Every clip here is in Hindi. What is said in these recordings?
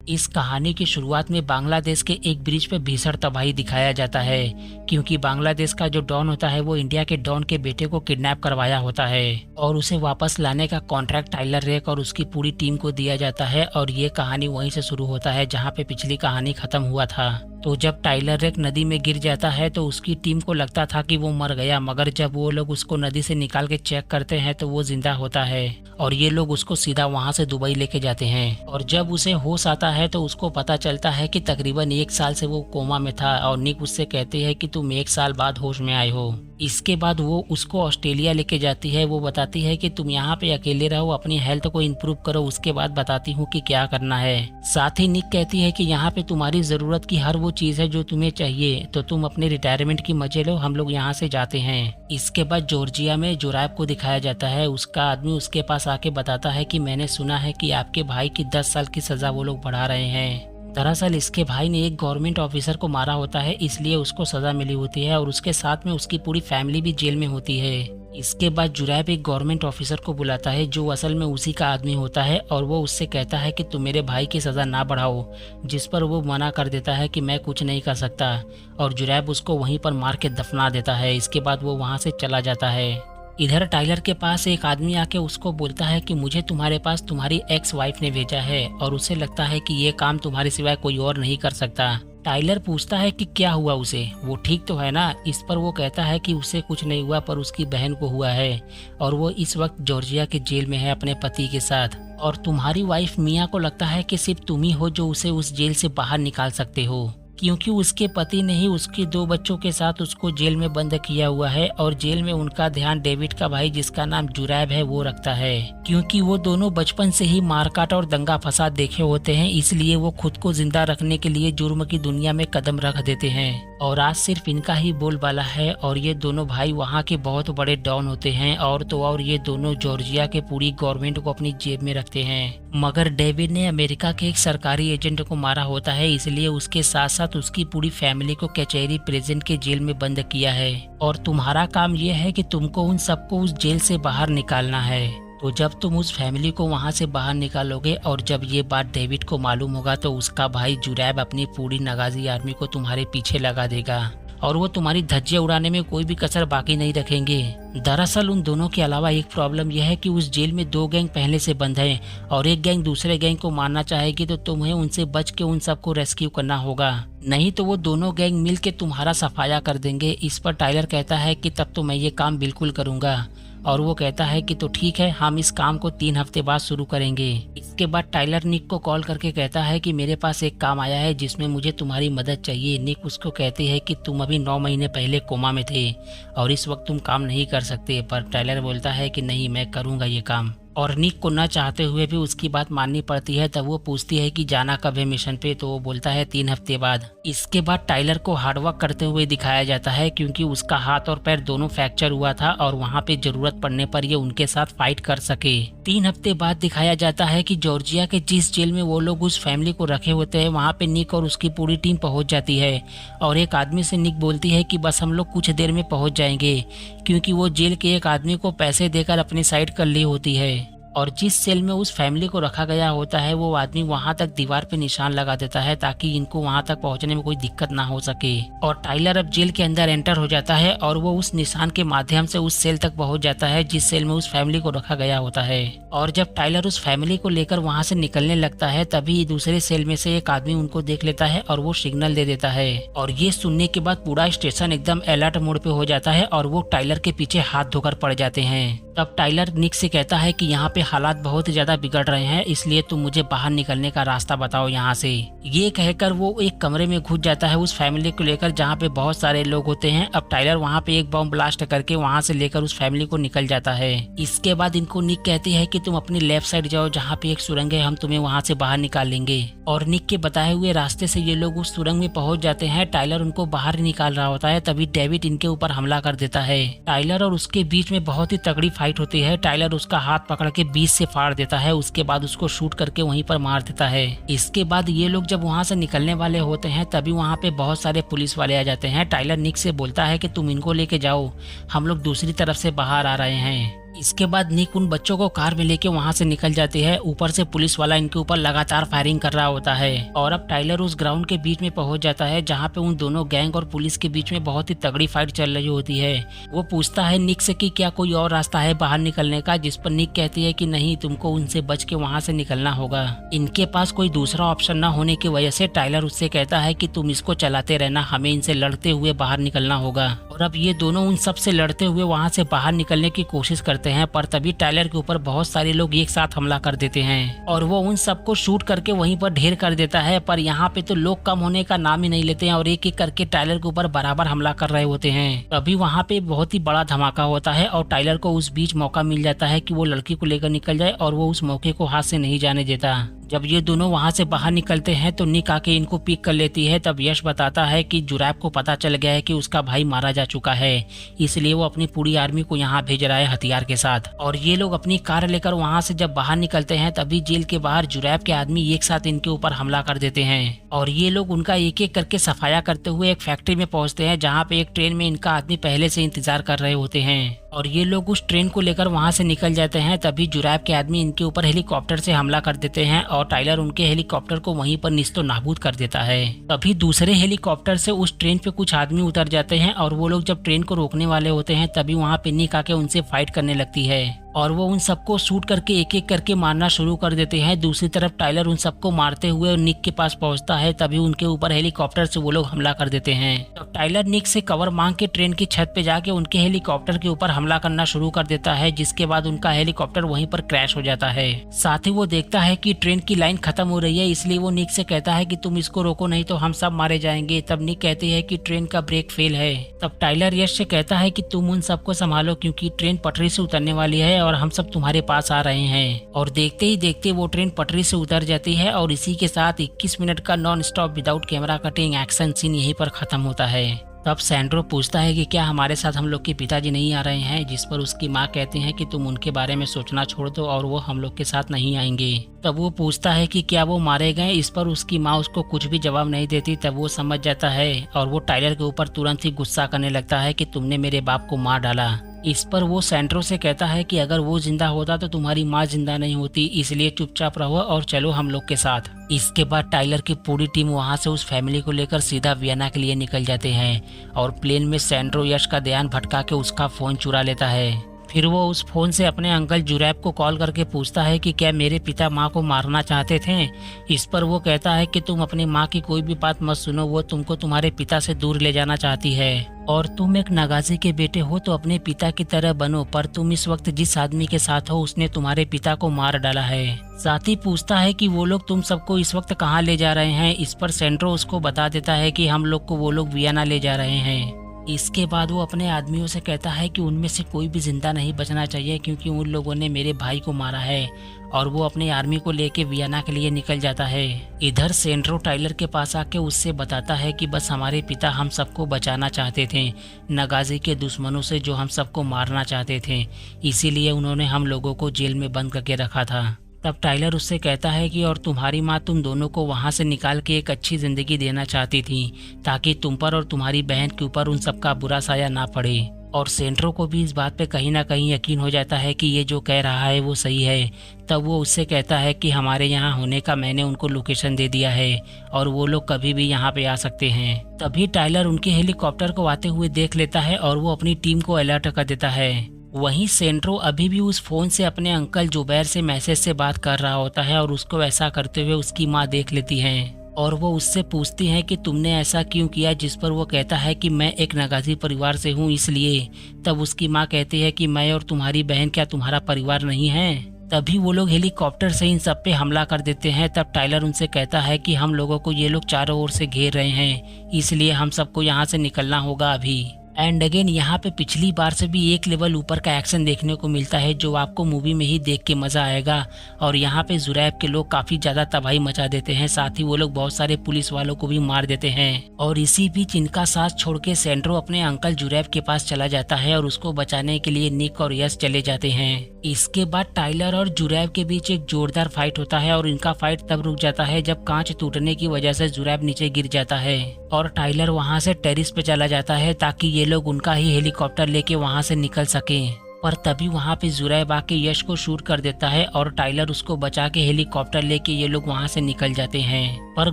इस कहानी की शुरुआत में बांग्लादेश के एक ब्रिज पे भीषण तबाही दिखाया जाता है, क्योंकि बांग्लादेश का जो डॉन होता है वो इंडिया के डॉन के बेटे को किडनैप करवाया होता है और उसे वापस लाने का कॉन्ट्रैक्ट टाइलर रेक और उसकी पूरी टीम को दिया जाता है। और ये कहानी वहीं से शुरू होता है जहाँ पे पिछली कहानी खत्म हुआ था। तो जब टाइलर रेक नदी में गिर जाता है तो उसकी टीम को लगता था कि वो मर गया, मगर जब वो लोग उसको नदी से निकाल के चेक करते हैं तो वो जिंदा होता है और ये लोग उसको सीधा वहां से दुबई लेके जाते हैं। और जब उसे होश आता है तो उसको पता चलता है कि तकरीबन 1 साल से वो कोमा में था और निक उससे कहती है कि तुम 1 साल बाद होश में आए हो। इसके बाद वो उसको ऑस्ट्रेलिया लेके जाती है। वो बताती है कि तुम यहाँ पे अकेले रहो, अपनी हेल्थ को इम्प्रूव करो, उसके बाद बताती हूँ कि क्या करना है। साथ ही निक कहती है कि यहाँ पे तुम्हारी जरूरत की हर वो चीज है जो तुम्हें चाहिए, तो तुम अपने रिटायरमेंट की मजे लो, हम लोग यहाँ से जाते हैं। इसके बाद जॉर्जिया में जोराब को दिखाया जाता है। उसका आदमी उसके पास आके बताता है कि मैंने सुना है कि आपके भाई की 10 साल की सजा वो लोग बढ़ा रहे हैं। दरअसल इसके भाई ने एक गवर्नमेंट ऑफिसर को मारा होता है, इसलिए उसको सजा मिली होती है और उसके साथ में उसकी पूरी फैमिली भी जेल में होती है। इसके बाद जुरैब एक गवर्नमेंट ऑफिसर को बुलाता है जो असल में उसी का आदमी होता है और वो उससे कहता है कि तुम मेरे भाई की सजा ना बढ़ाओ, जिस पर वो मना कर देता है कि मैं कुछ नहीं कर सकता और जुरैब उसको वहीं पर मार के दफना देता है। इसके बाद वो वहां से चला जाता है। इधर टाइलर के पास एक आदमी आके उसको बोलता है कि मुझे तुम्हारे पास तुम्हारी एक्स वाइफ ने भेजा है और उसे लगता है कि ये काम तुम्हारे सिवाय कोई और नहीं कर सकता। टाइलर पूछता है कि क्या हुआ उसे, वो ठीक तो है ना। इस पर वो कहता है कि उसे कुछ नहीं हुआ पर उसकी बहन को हुआ है और वो इस वक्त जॉर्जिया के जेल में है अपने पति के साथ। और तुम्हारी वाइफ मिया को लगता है कि सिर्फ तुम ही हो जो उसे उस जेल से बाहर निकाल सकते हो, क्योंकि उसके पति ने ही उसके 2 बच्चों के साथ उसको जेल में बंद किया हुआ है और जेल में उनका ध्यान डेविड का भाई जिसका नाम जुरैब है वो रखता है, क्योंकि वो दोनों बचपन से ही मारकाट और दंगा फसाद देखे होते हैं, इसलिए वो खुद को जिंदा रखने के लिए जुर्म की दुनिया में कदम रख देते हैं। और आज सिर्फ इनका ही बोलबाला है और ये दोनों भाई वहाँ के बहुत बड़े डॉन होते हैं और तो और ये दोनों जॉर्जिया के पूरी गवर्नमेंट को अपनी जेब में रखते हैं। मगर डेविड ने अमेरिका के एक सरकारी एजेंट को मारा होता है, इसलिए उसके साथ साथ उसकी पूरी फैमिली को कैचेरी प्रेजेंट के जेल में बंद किया है और तुम्हारा काम यह है कि तुमको उन सबको उस जेल से बाहर निकालना है। तो जब तुम उस फैमिली को वहां से बाहर निकालोगे और जब ये बात डेविड को मालूम होगा तो उसका भाई जुरैब अपनी पूरी नगाजी आर्मी को तुम्हारे पीछे लगा देगा और वो तुम्हारी धज्जियां उड़ाने में कोई भी कसर बाकी नहीं रखेंगे। दरअसल उन दोनों के अलावा एक प्रॉब्लम यह है कि उस जेल में 2 गैंग पहले से बंद हैं और एक गैंग दूसरे गैंग को मारना चाहेगी, तो तुम्हें उनसे बच के उन सबको रेस्क्यू करना होगा, नहीं तो वो दोनों गैंग मिल के तुम्हारा सफाया कर देंगे। इस पर टाइलर कहता है कि तब तो मैं ये काम बिल्कुल करूंगा और वो कहता है कि तो ठीक है, हम इस काम को 3 हफ्ते बाद शुरू करेंगे। इसके बाद टाइलर निक को कॉल करके कहता है कि मेरे पास एक काम आया है जिसमें मुझे तुम्हारी मदद चाहिए। निक उसको कहती है कि तुम अभी 9 महीने पहले कोमा में थे और इस वक्त तुम काम नहीं कर सकते, पर टाइलर बोलता है कि नहीं, मैं करूंगा ये काम। और निक को न चाहते हुए भी उसकी बात माननी पड़ती है। तब वो पूछती है कि जाना कब है मिशन पे, तो वो बोलता है 3 हफ्ते बाद। इसके बाद टाइलर को हार्डवर्क करते हुए दिखाया जाता है, क्योंकि उसका हाथ और पैर दोनों फ्रैक्चर हुआ था और वहाँ पे जरूरत पड़ने पर ये उनके साथ फाइट कर सके। 3 हफ्ते बाद दिखाया जाता है कि जॉर्जिया के जिस जेल में वो लोग उस फैमिली को रखे होते हैं वहाँ पे निक और उसकी पूरी टीम पहुँच जाती है और एक आदमी से निक बोलती है कि बस हम लोग कुछ देर में पहुँच जाएंगे, क्योंकि वो जेल के एक आदमी को पैसे देकर अपनी साइड कर ली होती है। और जिस सेल में उस फैमिली को रखा गया होता है वो आदमी वहां तक दीवार पे निशान लगा देता है ताकि इनको वहां तक पहुंचने में कोई दिक्कत ना हो सके। और टाइलर अब जेल के अंदर एंटर हो जाता है और वो उस निशान के माध्यम से उस सेल तक पहुंच जाता है जिस सेल में उस फैमिली को रखा गया होता है। और जब टाइलर उस फैमिली को लेकर वहां से निकलने लगता है तभी दूसरे सेल में से एक आदमी उनको देख लेता है और वो सिग्नल दे देता है। और ये सुनने के बाद पूरा स्टेशन एकदम अलर्ट मोड पे हो जाता है और वो टाइलर के पीछे हाथ धोकर पड़ जाते हैं। तब टाइलर निक से कहता है कि यहाँ पे हालात बहुत ज्यादा बिगड़ रहे हैं, इसलिए तुम मुझे बाहर निकलने का रास्ता बताओ यहाँ से। ये कहकर वो एक कमरे में घुस जाता है उस फैमिली को लेकर जहाँ पे बहुत सारे लोग होते हैं। अब टाइलर वहाँ पे एक बम ब्लास्ट करके वहाँ से लेकर उस फैमिली को निकल जाता है। इसके बाद इनको निक कहती है कि तुम अपनी लेफ्ट साइड जाओ, जहाँ पे एक सुरंग है, हम तुम्हें वहाँ से बाहर निकाल लेंगे। और निक के बताए हुए रास्ते से ये लोग उस सुरंग में पहुंच जाते हैं। टाइलर उनको बाहर निकाल रहा होता है, तभी डेविड इनके ऊपर हमला कर देता है। टाइलर और उसके बीच में बहुत ही तगड़ी फाइट होती है। टाइलर उसका हाथ पकड़ के बीच से फाड़ देता है, उसके बाद उसको शूट करके वहीं पर मार देता है। इसके बाद ये लोग जब वहाँ से निकलने वाले होते हैं तभी वहाँ पे बहुत सारे पुलिस वाले आ जाते हैं। टाइलर निक से बोलता है कि तुम इनको लेके जाओ, हम लोग दूसरी तरफ से बाहर आ रहे हैं। इसके बाद निक उन बच्चों को कार में लेके वहां से निकल जाती है। ऊपर से पुलिस वाला इनके ऊपर लगातार फायरिंग कर रहा होता है और अब टाइलर उस ग्राउंड के बीच में पहुंच जाता है जहां पे उन दोनों गैंग और पुलिस के बीच में बहुत ही तगड़ी फाइट चल रही होती है। वो पूछता है निक से कि क्या कोई और रास्ता है बाहर निकलने का, जिस पर निक कहती है कि नहीं, तुमको उनसे बच के वहां से निकलना होगा। इनके पास कोई दूसरा ऑप्शन न होने की वजह से टाइलर उससे कहता है कि तुम इसको चलाते रहना, हमें इनसे लड़ते हुए बाहर निकलना होगा। और अब ये दोनों उन सब से लड़ते हुए वहां से बाहर निकलने की कोशिश करते हैं, पर तभी टाइलर के ऊपर बहुत सारे लोग एक साथ हमला कर देते हैं और वो उन सबको शूट करके वहीं पर ढेर कर देता है। पर यहाँ पे तो लोग कम होने का नाम ही नहीं लेते हैं और एक एक करके टाइलर के ऊपर बराबर हमला कर रहे होते हैं। अभी वहाँ पे बहुत ही बड़ा धमाका होता है और टाइलर को उस बीच मौका मिल जाता है कि वो लड़की को लेकर निकल जाए और वो उस मौके को हाथ से नहीं जाने देता। जब ये दोनों वहां से बाहर निकलते हैं तो निक आके इनको पिक कर लेती है। तब यश बताता है कि जुरैब को पता चल गया है कि उसका भाई मारा जा चुका है, इसलिए वो अपनी पूरी आर्मी को यहाँ भेज रहा है हथियार के साथ। और ये लोग अपनी कार लेकर वहां से जब बाहर निकलते हैं तभी जेल के बाहर जुरैब के आदमी एक साथ इनके ऊपर हमला कर देते हैं और ये लोग उनका एक एक करके सफाया करते हुए एक फैक्ट्री में पहुंचते हैं जहाँ पे एक ट्रेन में इनका आदमी पहले से इंतजार कर रहे होते हैं और ये लोग उस ट्रेन को लेकर वहां से निकल जाते हैं। तभी जुरैब के आदमी इनके ऊपर हेलीकॉप्टर से हमला कर देते हैं और टाइलर उनके हेलीकॉप्टर को वहीं पर निस्तो नाबूद कर देता है। तभी दूसरे हेलीकॉप्टर से उस ट्रेन पे कुछ आदमी उतर जाते हैं और वो लोग जब ट्रेन को रोकने वाले होते हैं तभी वहाँ पे निक आके उनसे फाइट करने लगती है और वो उन सबको शूट करके एक एक करके मारना शुरू कर देते हैं। दूसरी तरफ टाइलर उन सबको मारते हुए निक के पास पहुंचता है, तभी उनके ऊपर हेलीकॉप्टर से वो लोग हमला कर देते हैं। तब टाइलर निक से कवर मांग के ट्रेन की छत पे जाके उनके हेलीकॉप्टर के ऊपर हमला करना शुरू कर देता है, जिसके बाद उनका हेलीकॉप्टर वहीं पर क्रैश हो जाता है। साथ ही वो देखता है कि ट्रेन की लाइन खत्म हो रही है, इसलिए वो निक से कहता है कि तुम इसको रोको नहीं तो हम सब मारे जाएंगे। तब निक कहती है कि ट्रेन का ब्रेक फेल है। तब टाइलर यश से कहता है कि तुम उन सबको संभालो क्योंकि ट्रेन पटरी से उतरने वाली है और हम सब तुम्हारे पास आ रहे हैं। और देखते ही देखते वो ट्रेन पटरी से उतर जाती है और इसी के साथ 21 मिनट का non stop without camera cutting action scene यहीं पर खत्म होता है। तब सैंड्रो पूछता है कि क्या हमारे साथ हम लोग के पिताजी नहीं आ रहे हैं, जिस पर उसकी माँ कहती है कि तुम उनके बारे में सोचना छोड़ दो और वो हम लोग के साथ नहीं आएंगे। तब वो पूछता है कि क्या वो मारे गए, इस पर उसकी माँ उसको कुछ भी जवाब नहीं देती। तब वो समझ जाता है और वो टाइलर के ऊपर तुरंत ही गुस्सा करने लगता है कि तुमने मेरे बाप को मार डाला। इस पर वो सैंड्रो से कहता है कि अगर वो जिंदा होता तो तुम्हारी माँ जिंदा नहीं होती, इसलिए चुपचाप रहो और चलो हम लोग के साथ। इसके बाद टाइलर की पूरी टीम वहां से उस फैमिली को लेकर सीधा वियना के लिए निकल जाते हैं और प्लेन में सैंड्रो यश का ध्यान भटका के उसका फोन चुरा लेता है। फिर वो उस फोन से अपने अंकल जुरैब को कॉल करके पूछता है कि क्या मेरे पिता माँ को मारना चाहते थे। इस पर वो कहता है कि तुम अपनी माँ की कोई भी बात मत सुनो, वो तुमको तुम्हारे पिता से दूर ले जाना चाहती है और तुम एक नगाजी के बेटे हो तो अपने पिता की तरह बनो, पर तुम इस वक्त जिस आदमी के साथ हो उसने तुम्हारे पिता को मार डाला है। साथ ही पूछता है कि वो लोग तुम सबको इस वक्त कहाँ ले जा रहे हैं। इस पर सैंड्रो उसको बता देता है कि हम लोग को वो लोग वियना ले जा रहे हैं। इसके बाद वो अपने आदमियों से कहता है कि उनमें से कोई भी जिंदा नहीं बचना चाहिए क्योंकि उन लोगों ने मेरे भाई को मारा है और वो अपनी आर्मी को लेके वियना के लिए निकल जाता है। इधर सैंड्रो टाइलर के पास आके उससे बताता है कि बस हमारे पिता हम सबको बचाना चाहते थे नगाजी के दुश्मनों से जो हम सबको मारना चाहते थे, इसीलिए उन्होंने हम लोगों को जेल में बंद करके रखा था। तब टाइलर उससे कहता है कि और तुम्हारी माँ तुम दोनों को वहाँ से निकाल के एक अच्छी जिंदगी देना चाहती थी ताकि तुम पर और तुम्हारी बहन के ऊपर उन सबका बुरा साया ना पड़े। और सैंड्रो को भी इस बात पे कहीं ना कहीं यकीन हो जाता है कि ये जो कह रहा है वो सही है। तब वो उससे कहता है कि हमारे यहाँ होने का मैंने उनको लोकेशन दे दिया है और वो लोग कभी भी यहाँ पे आ सकते हैं। तभी टाइलर उनके हेलीकॉप्टर को आते हुए देख लेता है और वो अपनी टीम को अलर्ट कर देता है। वहीं सैंड्रो अभी भी उस फोन से अपने अंकल जुबैर से मैसेज से बात कर रहा होता है और उसको ऐसा करते हुए उसकी माँ देख लेती है और वो उससे पूछती है कि तुमने ऐसा क्यों किया, जिस पर वो कहता है कि मैं एक नगाजी परिवार से हूँ इसलिए। तब उसकी माँ कहती है कि मैं और तुम्हारी बहन क्या तुम्हारा परिवार नहीं है। तभी वो लोग हेलीकॉप्टर से इन सब पे हमला कर देते हैं। तब टाइलर उनसे कहता है कि हम लोगों को ये लोग चारों ओर से घेर रहे हैं, इसलिए हम सबको यहाँ से निकलना होगा अभी। एंड अगेन यहाँ पे पिछली बार से भी एक लेवल ऊपर का एक्शन देखने को मिलता है जो आपको मूवी में ही देख के मजा आएगा। और यहाँ पे जुरैब के लोग काफी ज्यादा तबाही मचा देते हैं, साथ ही वो लोग बहुत सारे पुलिस वालों को भी मार देते हैं। और इसी बीच इनका साथ छोड़ के सैंड्रो अपने अंकल जुरैब के पास चला जाता है और उसको बचाने के लिए निक और यश चले जाते हैं। इसके बाद टाइलर और जुरैब के बीच एक जोरदार फाइट होता है और इनका फाइट तब रुक जाता है जब कांच टूटने की वजह से जुरैब नीचे गिर जाता है और टाइलर वहां से टेरिस पे चला जाता है ताकि ये लोग उनका ही हेलीकॉप्टर लेके वहां से निकल सकें। पर तभी वहाँ पे जुरैब आके यश को शूट कर देता है और टाइलर उसको बचा के हेलीकॉप्टर लेके ये लोग वहाँ से निकल जाते हैं। पर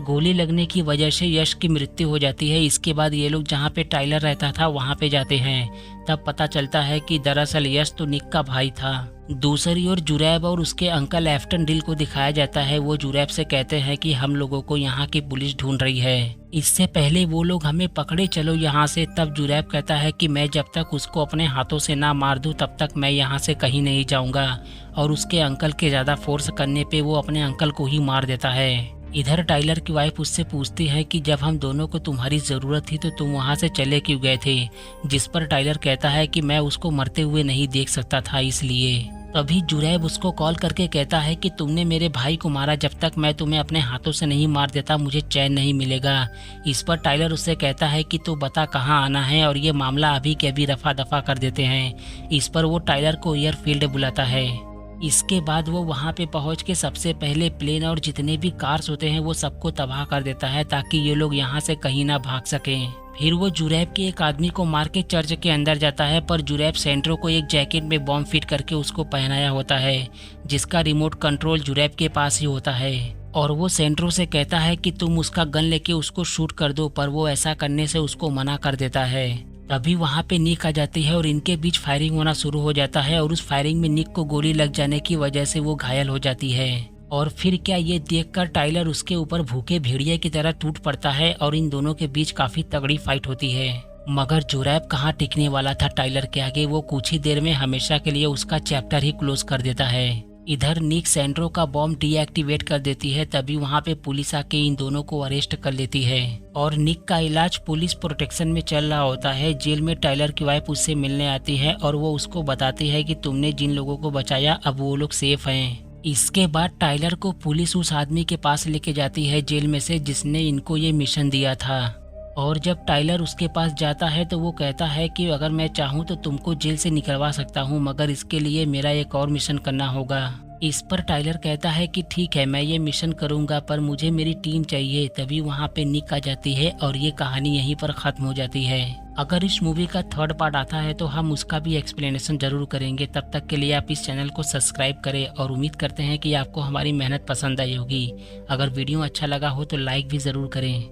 गोली लगने की वजह से यश की मृत्यु हो जाती है। इसके बाद ये लोग जहाँ पे टाइलर रहता था वहाँ पे जाते हैं। तब पता चलता है कि दरअसल यश तो निक का भाई था। दूसरी ओर जुरैब और उसके अंकल एफ्टन डिल को दिखाया जाता है। वो जुरैब से कहते हैं कि हम लोगों को यहाँ की पुलिस ढूंढ रही है, इससे पहले वो लोग हमें पकड़े चलो यहाँ से। तब जुरैब कहता है कि मैं जब तक उसको अपने हाथों से ना मार दूं तब तक मैं यहाँ से कहीं नहीं जाऊंगा। और उसके अंकल के ज्यादा फोर्स करने पे वो अपने अंकल को ही मार देता है। इधर टाइलर की वाइफ उससे पूछती है कि जब हम दोनों को तुम्हारी जरूरत थी तो तुम वहाँ से चले क्यों गए थे, जिस पर टाइलर कहता है कि मैं उसको मरते हुए नहीं देख सकता था इसलिए। तभी जुरैब उसको कॉल करके कहता है कि तुमने मेरे भाई को मारा, जब तक मैं तुम्हें अपने हाथों से नहीं मार देता मुझे चैन नहीं मिलेगा। इस पर टाइलर उससे कहता है कि तू बता कहाँ आना है और ये मामला अभी के अभी रफा दफा कर देते हैं। इस पर वो टाइलर को एयरफील्ड बुलाता है। इसके बाद वो वहाँ पे पहुँच के सबसे पहले प्लेन और जितने भी कार्स होते हैं वो सबको तबाह कर देता है ताकि ये लोग यहाँ से कहीं ना भाग सकें। फिर वो जुरैब के एक आदमी को मार के चर्च के अंदर जाता है, पर जुरैब सेंट्रो को एक जैकेट में बॉम्ब फिट करके उसको पहनाया होता है, जिसका रिमोट कंट्रोल जुरैब के पास ही होता है। और वो सेंट्रो से कहता है कि तुम उसका गन लेके उसको शूट कर दो, पर वो ऐसा करने से उसको मना कर देता है। तभी वहाँ पे निक आ जाती है और इनके बीच फायरिंग होना शुरू हो जाता है और उस फायरिंग में निक को गोली लग जाने की वजह से वो घायल हो जाती है। और फिर क्या ये देखकर टाइलर उसके ऊपर भूखे भेड़िए की तरह टूट पड़ता है और इन दोनों के बीच काफी तगड़ी फाइट होती है। मगर जुरैब कहाँ टिकने वाला था टाइलर के आगे, वो कुछ ही देर में हमेशा के लिए उसका चैप्टर ही क्लोज कर देता है। इधर निक सेंट्रो का बॉम्ब डीएक्टिवेट कर देती है। तभी वहाँ पे पुलिस आके इन दोनों को अरेस्ट कर लेती है और निक का इलाज पुलिस प्रोटेक्शन में चल रहा होता है। जेल में टाइलर की वाइफ उससे मिलने आती है और वो उसको बताती है कि तुमने जिन लोगों को बचाया अब वो लोग सेफ हैं। इसके बाद टाइलर को पुलिस उस आदमी के पास लेके जाती है जेल में से जिसने इनको ये मिशन दिया था। और जब टाइलर उसके पास जाता है तो वो कहता है कि अगर मैं चाहूँ तो तुमको जेल से निकलवा सकता हूँ, मगर इसके लिए मेरा एक और मिशन करना होगा। इस पर टाइलर कहता है कि ठीक है मैं ये मिशन करूँगा, पर मुझे मेरी टीम चाहिए। तभी वहाँ पे निक आ जाती है और ये कहानी यहीं पर ख़त्म हो जाती है। अगर इस मूवी का थर्ड पार्ट आता है तो हम उसका भी एक्सप्लेनेशन जरूर करेंगे। तब तक के लिए आप इस चैनल को सब्सक्राइब करें और उम्मीद करते हैं कि आपको हमारी मेहनत पसंद आई होगी। अगर वीडियो अच्छा लगा हो तो लाइक भी ज़रूर करें।